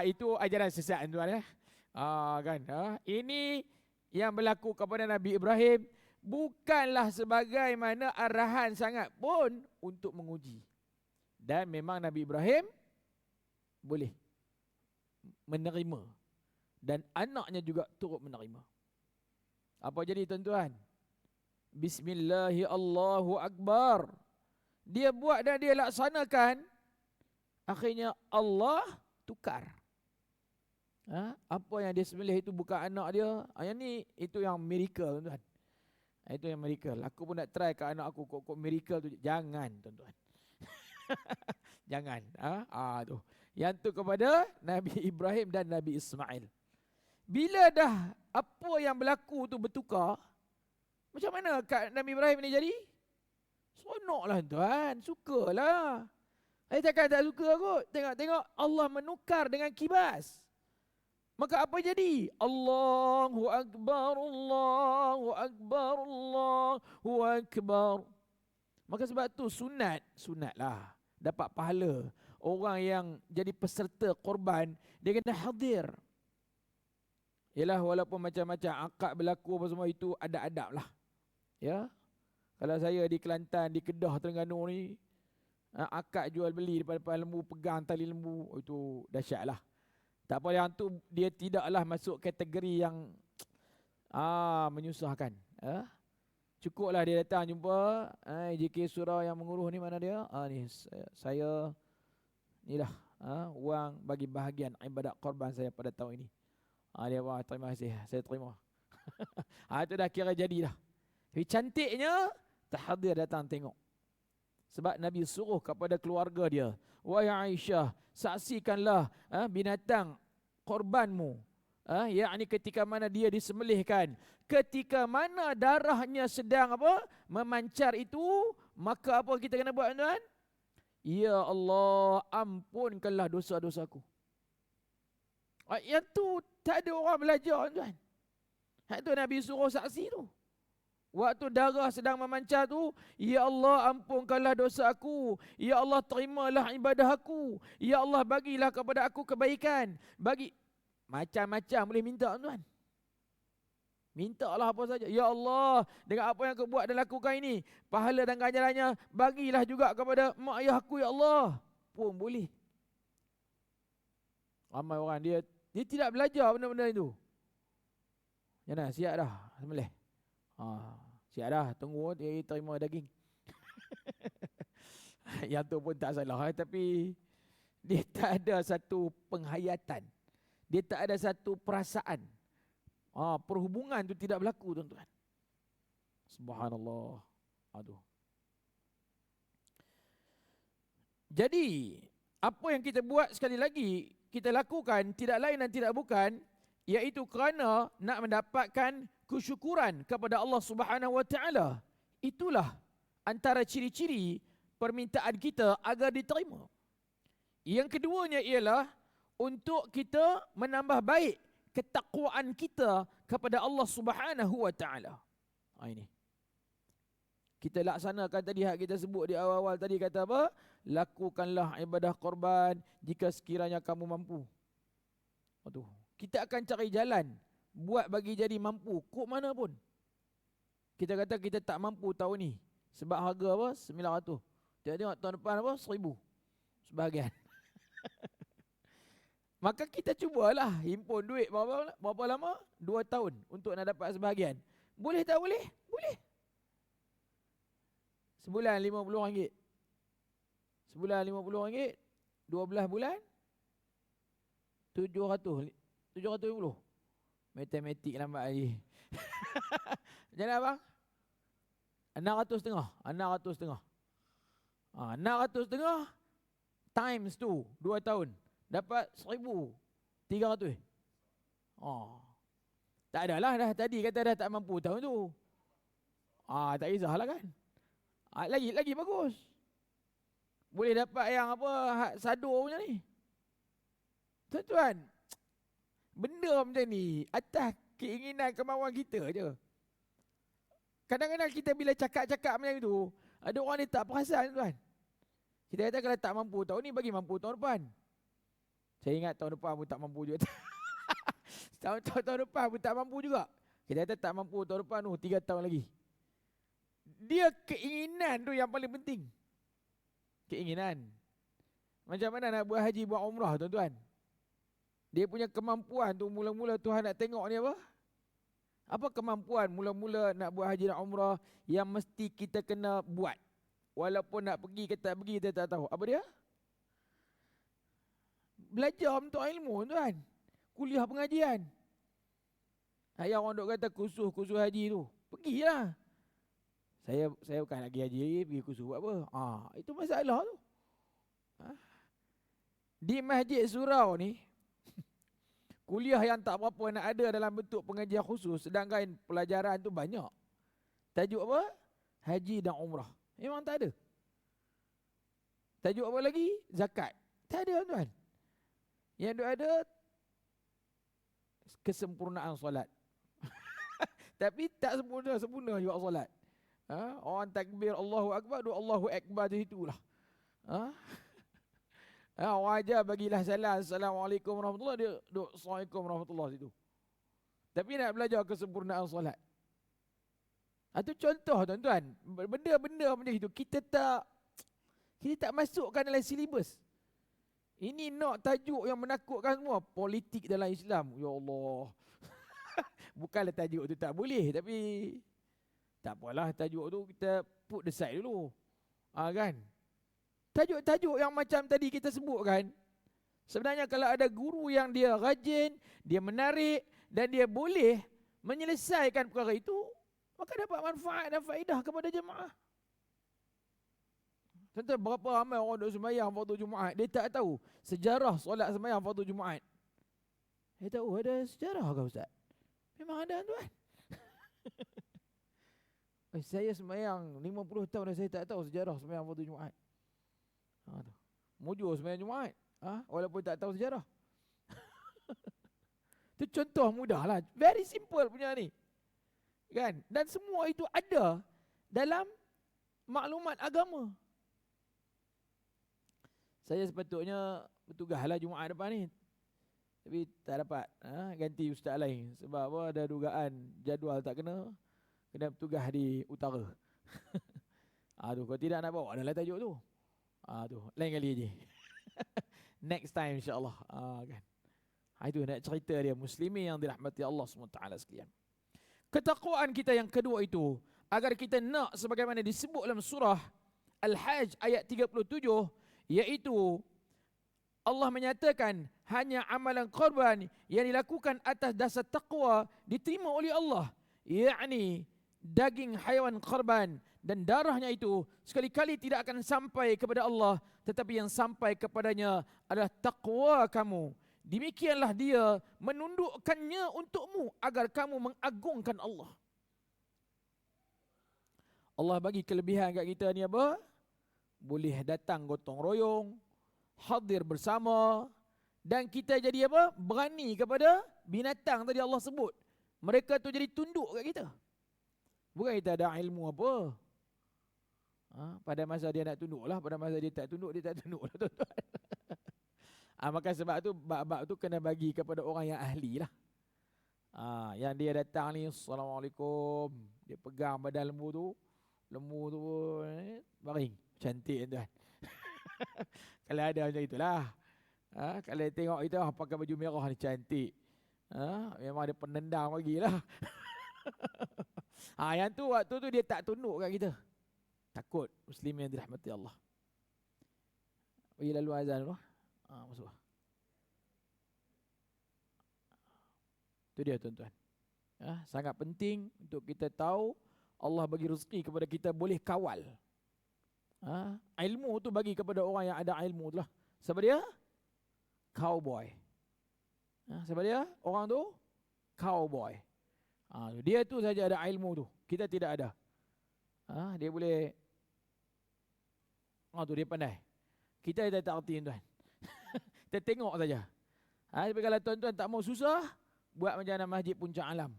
Itu ajaran sesat tuan kan. Ini yang berlaku kepada Nabi Ibrahim bukanlah sebagaimana arahan sangat pun untuk menguji. Dan memang Nabi Ibrahim boleh menerima dan anaknya juga turut menerima. Apa jadi tuan-tuan? Bismillahi Allahu Akbar. Dia buat dan dia laksanakan. Akhirnya Allah tukar. Apa yang dia sembelih itu bukan anak dia. Yang ni itu yang miracle tuan-tuan. Itu yang miracle. Aku pun nak try ke anak aku kok miracle tu. Jangan tuan-tuan. Jangan. Tu. Yang tu kepada Nabi Ibrahim dan Nabi Ismail. Bila dah apa yang berlaku tu bertukar, macam mana Kak Nabi Ibrahim ni jadi? Seronoklah tuan, sukalah. Takkan tak suka kot. Tengok Allah menukar dengan kibas. Maka apa jadi? Allahu Akbar, Allahu Akbar, Allahu Akbar. Maka sebab tu sunatlah. Dapat pahala. Orang yang jadi peserta korban, dia kena hadir. Yalah, walaupun macam-macam akad berlaku apa semua itu ada adab lah. Ya. Kalau saya di Kelantan, di Kedah, Terengganu ni, akad jual beli depan lembu, pegang tali lembu, itu dahsyat lah. Tak apa, yang tu dia tidaklah masuk kategori yang menyusahkan. Cukuplah dia datang jumpa JK Surah yang menguruh ni, mana dia? Ni saya ni lah wang bagi bahagian ibadat korban saya pada tahun ini. Dia wah, terima kasih, saya terima. Itu dah kira jadi dah. Tapi cantiknya terhadir datang tengok. Sebab Nabi suruh kepada keluarga dia, wahai Aisyah, saksikanlah binatang korbanmu. Yakni ketika mana dia disembelihkan, ketika mana darahnya sedang memancar itu, maka apa kita kena buat tuan? Ya Allah, ampunkanlah dosa-dosaku. Yang tu tak ada orang belajar tuan. Itu Nabi suruh saksi tu. Waktu darah sedang memancar tu, ya Allah, ampunkanlah dosa aku. Ya Allah, terimalah ibadah aku. Ya Allah, bagilah kepada aku kebaikan. Bagi macam-macam boleh minta tuan. Mintalah apa saja. Ya Allah, dengan apa yang aku buat dan lakukan ini, pahala dan ganjarannya bagilah juga kepada mak ayah aku, ya Allah. Pun boleh. Ramai orang dia tidak belajar benda-benda itu. Jangan siap dah sembelih. Siap dah, tunggu dia terima daging. Yang tu pun tak salah, tapi dia tak ada satu penghayatan. Dia tak ada satu perasaan. Perhubungan tu tidak berlaku, tuan-tuan. Subhanallah. Aduh. Jadi, apa yang kita buat sekali lagi, kita lakukan tidak lain dan tidak bukan, iaitu kerana nak mendapatkan kesyukuran kepada Allah Subhanahu Wa Taala. Itulah antara ciri-ciri permintaan kita agar diterima. Yang keduanya ialah untuk kita menambah baik ketakwaan kita kepada Allah Subhanahu Wa Taala. Ini. Kita laksanakan tadi hak kita sebut di awal-awal tadi, kata apa? Lakukanlah ibadah korban jika sekiranya kamu mampu. Aduh, kita akan cari jalan buat bagi jadi mampu kok mana pun. Kita kata kita tak mampu tahun ni sebab harga apa? 900. Tengok tahun depan apa? 1000 sebahagian. Maka kita cubalah himpun duit berapa lama? 2 tahun untuk nak dapat sebahagian. Boleh tak boleh? Boleh. Sebulan RM50. Sebulan RM50, 12 bulan 750. Matematik lambat lagi. Macam mana abang? 600 setengah. 600 setengah times tu 2 tahun dapat 1,300. Tak adalah dah tadi kata dah tak mampu tahun tu. Tak kisahlah kan. Lagi bagus. Boleh dapat yang apa sadur punya ni. Tuan-tuan, benda macam ni atas keinginan kemauan kita je. Kadang-kadang kita bila cakap-cakap macam itu, ada orang ni tak perasan, tuan. Kita kata kalau tak mampu tahun ni, bagi mampu tahun depan. Saya ingat tahun depan pun tak mampu juga. tahun depan pun tak mampu juga. Kita kata tak mampu tahun depan tu, 3 tahun lagi. Dia keinginan tu yang paling penting. Keinginan. Macam mana nak buat haji, buat umrah, tuan-tuan? Dia punya kemampuan tu mula-mula Tuhan nak tengok ni apa? Apa kemampuan mula-mula nak buat haji dan umrah yang mesti kita kena buat? Walaupun nak pergi ke tak pergi, kita tak tahu. Apa dia? Belajar untuk ilmu, tuan. Kuliah pengajian. Yang orang duk kata kursus haji tu, pergilah. Saya bukan lagi haji, pergi kursus buat apa? Itu masalah tu. Di Masjid Surau ni, kuliah yang tak berapa nak ada dalam bentuk pengajian khusus, sedangkan pelajaran tu banyak. Tajuk apa? Haji dan umrah. Memang tak ada. Tajuk apa lagi? Zakat. Tak ada, tuan. Yang ada kesempurnaan solat. Tapi tak sempurna juga solat. Orang takbir Allahu Akbar, duk Allahu Akbar je itulah. Orang ajar bagilah salam, Assalamualaikum warahmatullahi, dia duk Assalamualaikum warahmatullahi situ. Tapi nak belajar kesempurnaan solat. Itu contoh, tuan-tuan. Benda-benda macam itu kita tak masukkan dalam silibus. Ini nak tajuk yang menakutkan semua. Politik dalam Islam. Ya Allah. Bukanlah tajuk tu tak boleh, tapi tak apalah, tajuk tu kita put aside dulu. Kan? Tajuk-tajuk yang macam tadi kita sebutkan, sebenarnya kalau ada guru yang dia rajin, dia menarik dan dia boleh menyelesaikan perkara itu, maka dapat manfaat dan faedah kepada jemaah. Contoh berapa ramai orang duk sembahyang waktu Jumaat, dia tak tahu sejarah solat sembahyang waktu Jumaat. Dia tahu ada sejarah ke ustaz? Memang ada, tuan. Saya sembahyang 50 tahun dan saya tak tahu sejarah sembahyang waktu Jumaat. Mujur sembahyang Jumaat, walaupun tak tahu sejarah. Itu contoh mudah lah. Very simple punya ni. Kan? Dan semua itu ada dalam maklumat agama. Saya sepatutnya bertugaslah Jumaat depan ni. Tapi tak dapat. Ganti ustaz lain. Sebab apa, ada dugaan jadual tak kena bertugas di utara. Kalau tidak nak bawa adalah tajuk tu. Lain kali je. Next time insya-Allah. Kan. Itu nak cerita dia, muslimin yang dirahmati Allah SWT sekalian. Ketakwaan kita yang kedua itu, agar kita nak sebagaimana disebut dalam surah Al-Hajj ayat 37, iaitu Allah menyatakan hanya amalan korban yang dilakukan atas dasar taqwa diterima oleh Allah, yakni daging haiwan korban dan darahnya itu sekali-kali tidak akan sampai kepada Allah, tetapi yang sampai kepadanya adalah taqwa kamu. Demikianlah dia menundukkannya untukmu agar kamu mengagungkan Allah. Allah bagi kelebihan kat kita ni apa? Boleh datang gotong royong, hadir bersama, dan kita jadi apa? Berani kepada binatang tadi Allah sebut. Mereka tu jadi tunduk kat kita. Bukan kita ada ilmu apa. Pada masa dia nak tunduk lah, pada masa dia tak tunduk lah tuan-tuan. Maka sebab tu bab-bab tu kena bagi kepada orang yang ahli lah. Yang dia datang ni, Assalamualaikum, dia pegang badan lembu tu baring, cantik tuan. Kalau ada macam itulah. Kalau tengok kita pakai baju merah ni cantik. Memang ada penendang bagilah. Yang tu waktu tu dia tak tunduk kat kita. Takut muslim yang dirahmati Allah. Bagi lalu azan dulu. Masuk. Itu dia tuan-tuan. Sangat penting untuk kita tahu Allah bagi rezeki kepada kita boleh kawal. Ilmu tu bagi kepada orang yang ada ilmu tu lah. Siapa dia? Cowboy. Siapa dia? Orang tu? Cowboy. Dia tu saja ada ilmu tu. Kita tidak ada. Dia boleh. Tu dia pandai. Kita tak erti tuan. Kita tengok saja. Tapi kalau tuan-tuan tak mau susah, buat macam dalam Masjid Puncak Alam.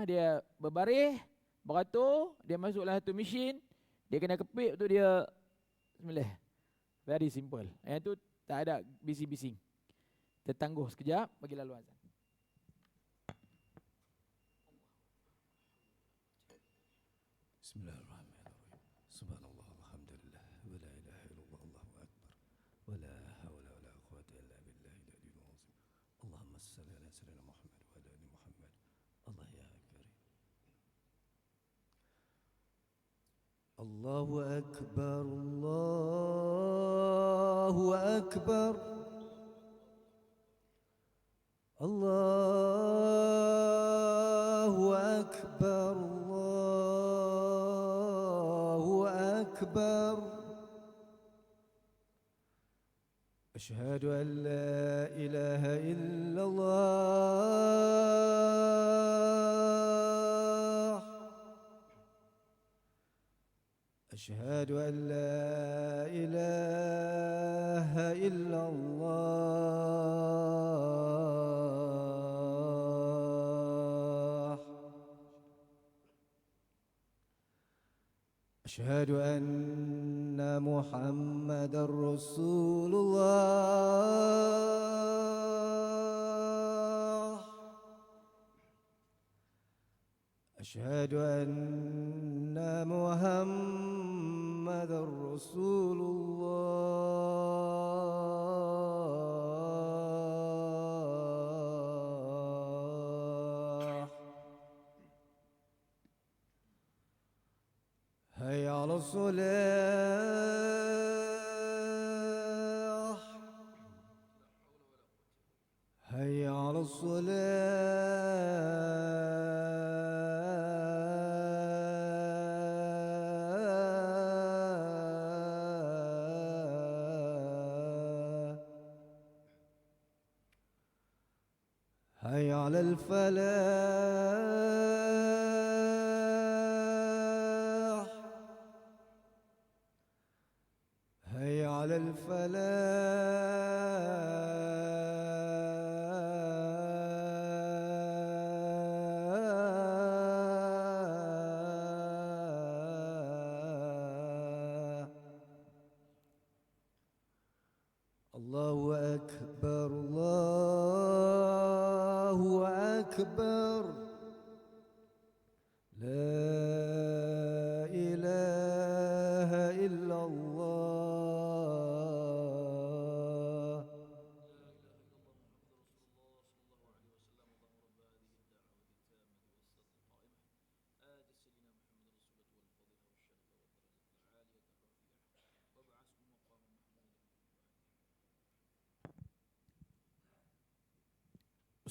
Dia berbaris, beratur, dia masuklah satu mesin, dia kena kepit tu dia bismillah. Very simple. Yang tu tak ada bising-bising. Tertangguh sekejap, bagi lalu azan. Bismillahirrahmanirrahim. Subhanallah, alhamdulillah, wa la ilaha illallah, Allahu akbar. Wa la hawla wa la quwwata illa billahi al-aliyyil azim. Allahumma salli ala sayyidina Muhammad wa ala ali Muhammad. Allah ya karim. Allahu akbar, Allahu akbar. Allahu akbar, Allahu akbar. Ashhadu an la ilaha illallah. Ashhadu an la ilaha illallah. أشهد أن محمدا رسول الله. أشهد أن محمدا رسول الله. هيا على الصلاة، هيا على الصلاة، هيا على الفلاح، هيا على الفلاح. الله أكبر، الله أكبر. لا إله إلا الله.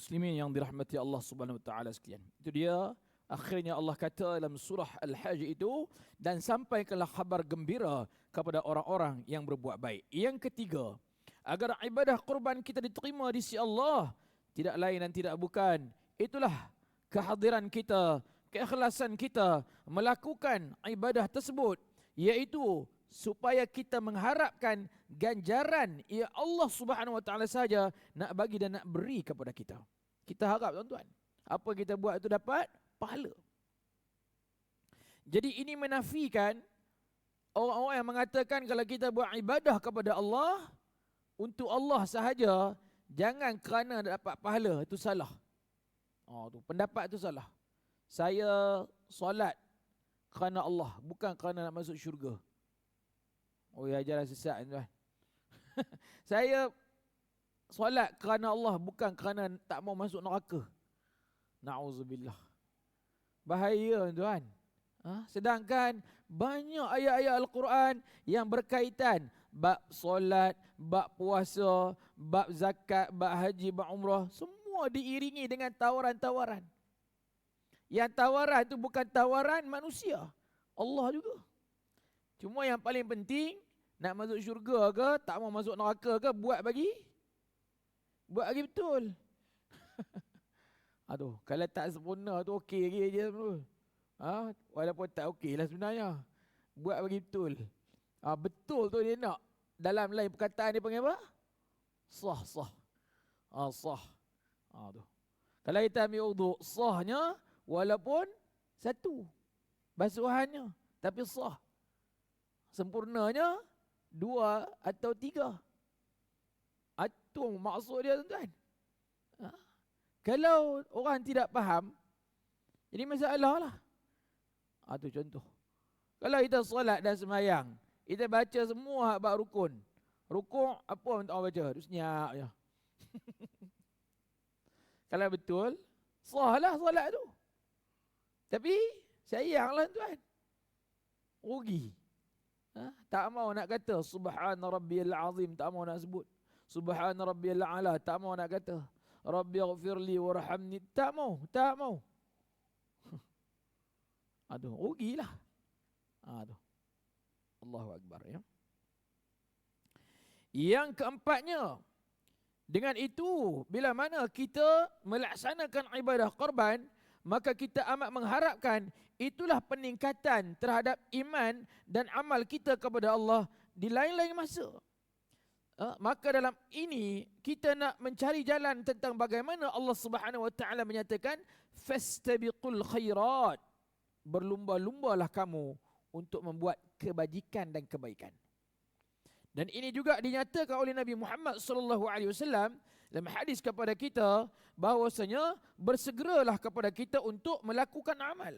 muslimin yang dirahmati Allah Subhanahu wa taala sekalian. Itu dia akhirnya Allah kata dalam surah Al-Hajj itu, dan sampaikanlah khabar gembira kepada orang-orang yang berbuat baik. Yang ketiga, agar ibadah kurban kita diterima di sisi Allah, tidak lain dan tidak bukan, itulah kehadiran kita, keikhlasan kita melakukan ibadah tersebut, iaitu supaya kita mengharapkan ganjaran yang Allah Subhanahu wa taala saja nak bagi dan nak beri kepada kita. Kita harap tuan-tuan, apa kita buat itu dapat pahala. Jadi ini menafikan orang-orang yang mengatakan kalau kita buat ibadah kepada Allah untuk Allah sahaja, jangan kerana dapat pahala, itu salah. Tu pendapat itu salah. Saya solat kerana Allah, bukan kerana nak masuk syurga. Ya, ajaran sesat tuan. Saya solat kerana Allah, bukan kerana tak mau masuk neraka. Na'udzubillah. Bahaya tuan. Sedangkan banyak ayat-ayat Al-Quran yang berkaitan bab solat, bab puasa, bab zakat, bab haji, bab umrah, semua diiringi dengan tawaran-tawaran. Yang tawaran itu bukan tawaran manusia, Allah juga. Cuma yang paling penting, nak masuk syurga ke, tak mau masuk neraka ke, buat bagi betul. Kalau tak sempurna tu okey je tu. Walaupun tak okey lah sebenarnya. Buat bagi betul. Betul tu dia nak. Dalam lain perkataan dia panggil apa? Sah. Sah. Tu. Kalau kita ambil uduk, sahnya walaupun satu basuhannya, tapi sah. Sempurnanya 2 atau 3. Itu maksud dia tuan-tuan. Kalau orang tidak faham, jadi masalah lah. Itu contoh. Kalau kita solat dan sembahyang, kita baca semua bab rukun. Rukun apa yang tak baca? Itu senyap je. Kalau betul, sah lah solat tu. Tapi sayanglah tuan, rugi. Tak mau nak kata Subhana Rabbiyal Azim, tak mau nak sebut. Subhana Rabbiyal A'la, tak mau nak kata. Rabbi ighfirli warhamni, tak mau. Rugilah. Allahu Akbar ya. Yang keempatnya, dengan itu bila mana kita melaksanakan ibadah korban, maka kita amat mengharapkan itulah peningkatan terhadap iman dan amal kita kepada Allah di lain-lain masa. Maka dalam ini kita nak mencari jalan tentang bagaimana Allah Subhanahu wa taala menyatakan fastabiqul khairat, berlumba-lumbalah kamu untuk membuat kebajikan dan kebaikan. Dan ini juga dinyatakan oleh Nabi Muhammad sallallahu alaihi wasallam dalam hadis kepada kita bahwasanya bersegeralah kepada kita untuk melakukan amal.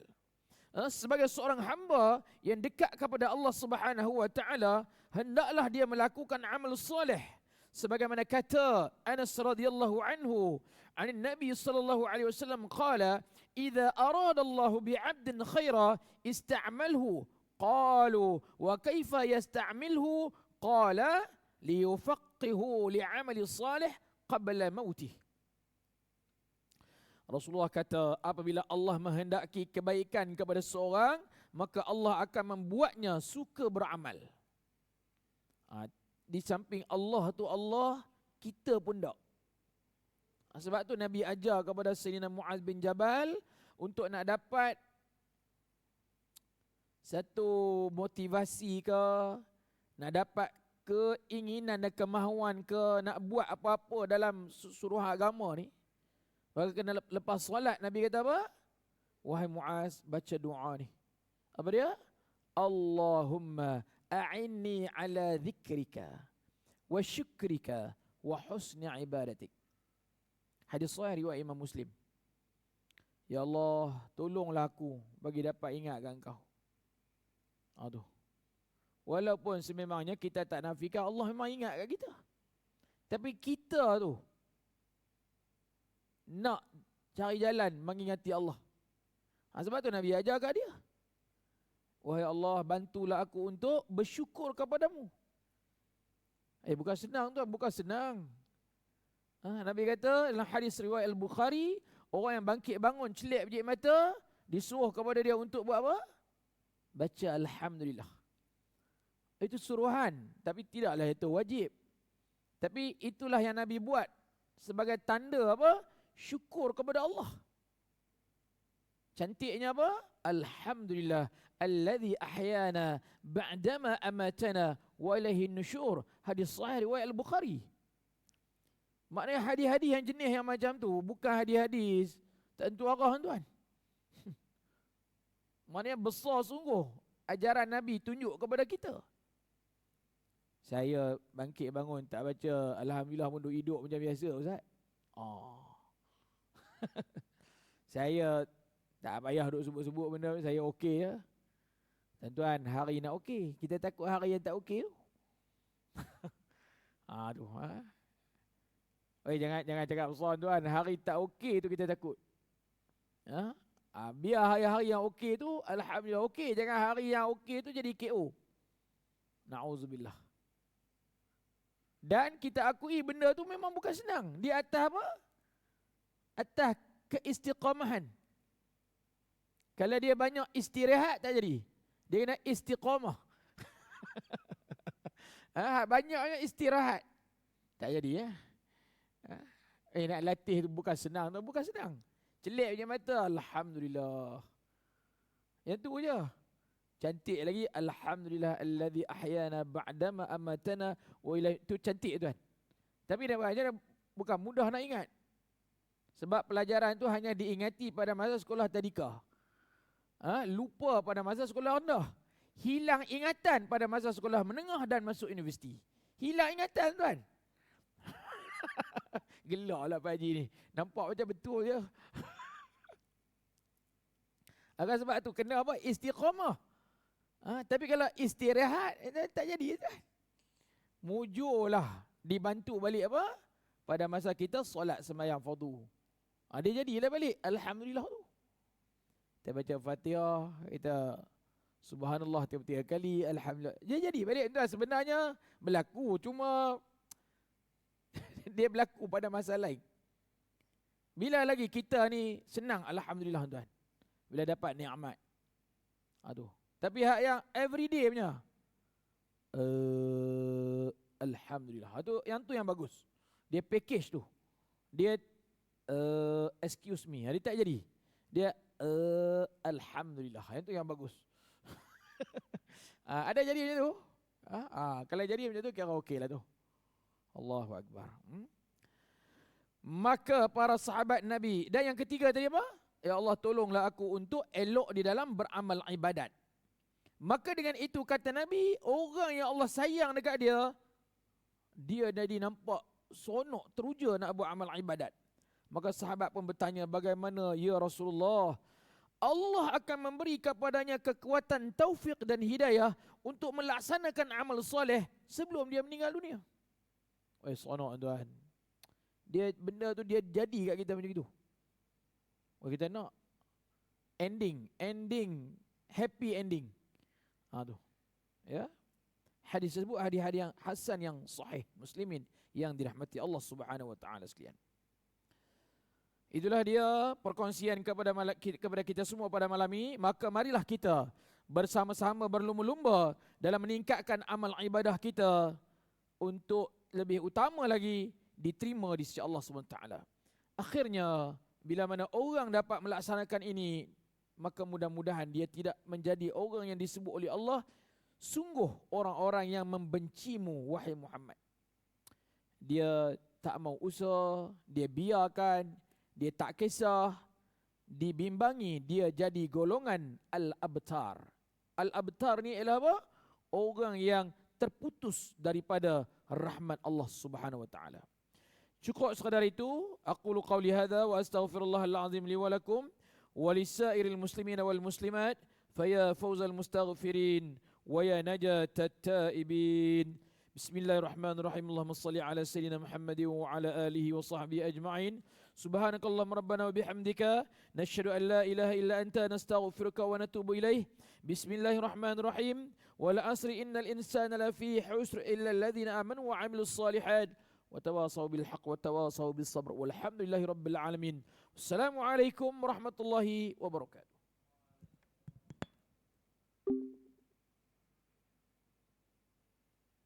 Sebagai seorang hamba yang dekat kepada Allah Subhanahu wa taala, hendaklah dia melakukan amal soleh. Sebagaimana kata Anas radhiyallahu anhu, an Nabi sallallahu alaihi wasallam qala, "Idza arada Allah bi'abdin khaira ista'malhu." Qalu, "Wa kaifa yasta'milhu?" Qala, "Liyufaqihu li'amali salih qabla mautih." Rasulullah kata, apabila Allah menghendaki kebaikan kepada seorang, maka Allah akan membuatnya suka beramal. Di samping Allah tu Allah, kita pun tak. Sebab tu Nabi ajar kepada Sayyidina Muaz bin Jabal untuk nak dapat satu motivasi ke, nak dapat keinginan dan kemahuan ke, nak buat apa-apa dalam suruh agama ni. Maka kena lepas solat, Nabi kata apa? Wahai Muaz, baca doa ni. Apa dia? Allahumma a'inni ala dhikrika wa syukrika wa husni ibadatik. Hadis sahih riwayat Imam Muslim. Ya Allah, tolonglah aku bagi dapat ingatkan kau. Aduh. Walaupun sememangnya kita tak nafikan Allah memang ingatkan kita. Tapi kita tu nak cari jalan mengingati Allah. Sebab tu Nabi ajar kat dia. Wahai Allah, bantulah aku untuk bersyukur kepadamu. Bukan senang tuan, bukan senang. Nabi kata dalam hadis riwayat Al-Bukhari, orang yang bangkit bangun celik biji mata disuruh kepada dia untuk buat apa? Baca Alhamdulillah. Itu suruhan, tapi tidaklah itu wajib. Tapi itulah yang Nabi buat sebagai tanda apa? Syukur kepada Allah. Cantiknya apa? Alhamdulillah alladzi ahyana ba'dama amatana wa ilaihi nusyur. Hadis sahih riwayat Al-Bukhari. Maknanya hadis-hadis yang jenis yang macam tu bukan hadis-hadis tak tentu arah tuan. Maknanya besar sungguh ajaran Nabi tunjuk kepada kita. Saya bangkit bangun tak baca Alhamdulillah pun hidup macam biasa Ustaz. Saya tak payah duk sebut-sebut benda, saya okey je. Tuan-tuan, hari nak okey, kita takut hari yang tak okey tu. Aduh, jangan cakap besar tuan, hari tak okey tu kita takut. Biar hari-hari yang okey tu alhamdulillah okey, jangan hari yang okey tu jadi KO. Na'udzubillah. Dan kita akui benda tu memang bukan senang. Di atas apa? Atas keistiqamahan. Kalau dia banyak istirahat tak jadi. Dia kena istiqamah. Banyaknya istirahat tak jadi ya. Nak latih tu bukan senang tu, bukan senang. Celik punya mata, alhamdulillah. Yang tu je. Cantik lagi, alhamdulillah alladzi ahyana ba'dama amatana wa ilaihi. Tu cantik tuan. Tapi nak belajar bukan mudah nak ingat. Sebab pelajaran tu hanya diingati pada masa sekolah tadika. Lupa pada masa sekolah rendah. Hilang ingatan pada masa sekolah menengah dan masuk universiti. Hilang ingatan tuan. Gelak lah Pak Haji ni. Nampak macam betul je. Agak sebab tu kena apa? Istiqamah. Tapi kalau istirahat tak jadi tuan. Mujurlah dibantu balik apa? Pada masa kita solat sembahyang fardu. Dia jadilah balik. Alhamdulillah tu. Kita baca Fatihah, kita subhanallah 3 kali, alhamdulillah. Dia jadi balik tuan. Sebenarnya berlaku, cuma dia berlaku pada masa lain. Bila lagi kita ni senang alhamdulillah tuan. Bila dapat nikmat. Aduh. Tapi hak yang everyday punya alhamdulillah. Yang tu yang bagus. Dia package tu. Dia excuse me. Dia tak jadi. Dia alhamdulillah. Yang tu yang bagus. Ada jadi macam tu? Kalau jadi macam tu kira okey lah tu. Allahu Akbar. Maka para sahabat Nabi. Dan yang ketiga tadi apa? Ya Allah tolonglah aku untuk elok di dalam beramal ibadat. Maka dengan itu kata Nabi, orang yang Allah sayang dekat dia, dia jadi nampak sonok, teruja nak buat amal ibadat. Maka sahabat pun bertanya, bagaimana ya Rasulullah? Allah akan memberi kepadanya kekuatan taufik dan hidayah untuk melaksanakan amal soleh sebelum dia meninggal dunia. Sonok tuan. Benda tu dia jadi kat kita macam itu. Kita nak ending, happy ending. Tu. Ya. Hadis tersebut hadis-hadis yang hasan yang sahih muslimin yang dirahmati Allah Subhanahu wa taala sekalian. Itulah dia perkongsian kepada kita semua pada malam ini. Maka marilah kita bersama-sama berlumba-lumba dalam meningkatkan amal ibadah kita untuk lebih utama lagi diterima di sisi Allah Subhanahu wa taala. Akhirnya bila mana orang dapat melaksanakan ini, maka mudah-mudahan dia tidak menjadi orang yang disebut oleh Allah sungguh orang-orang yang membencimu wahai Muhammad. Dia tak mau usaha, dia biarkan, dia tak kisah, dibimbangi, dia jadi golongan al-abtar. Al-abtar ni ialah apa? Orang yang terputus daripada rahmat Allah Subhanahu wa taala. Cukup sekadar itu, aqulu qawli hadza wa astaghfirullahal azim li wa lakum wa lisairil muslimina wal muslimat faya fawzal mustaghfirin wa ya najatat taibin. Bismillahirrahmanirrahim. Allahumma salli ala sayyidina Muhammad wa ala alihi wa sahbihi ajma'in. Subhanakallahumma rabbana wa bihamdika nashhadu an la ilaha illa anta nastaghfiruka wa natubu ilaih. Bismillahirrahmanirrahim. Wal asri innal insana lafi husr illa alladhina amanu wa 'amilus salihat وتواصوا بالحق وتواصوا بالصبر والحمد لله رب العالمين. Assalamualaikum warahmatullahi wabarakatuh.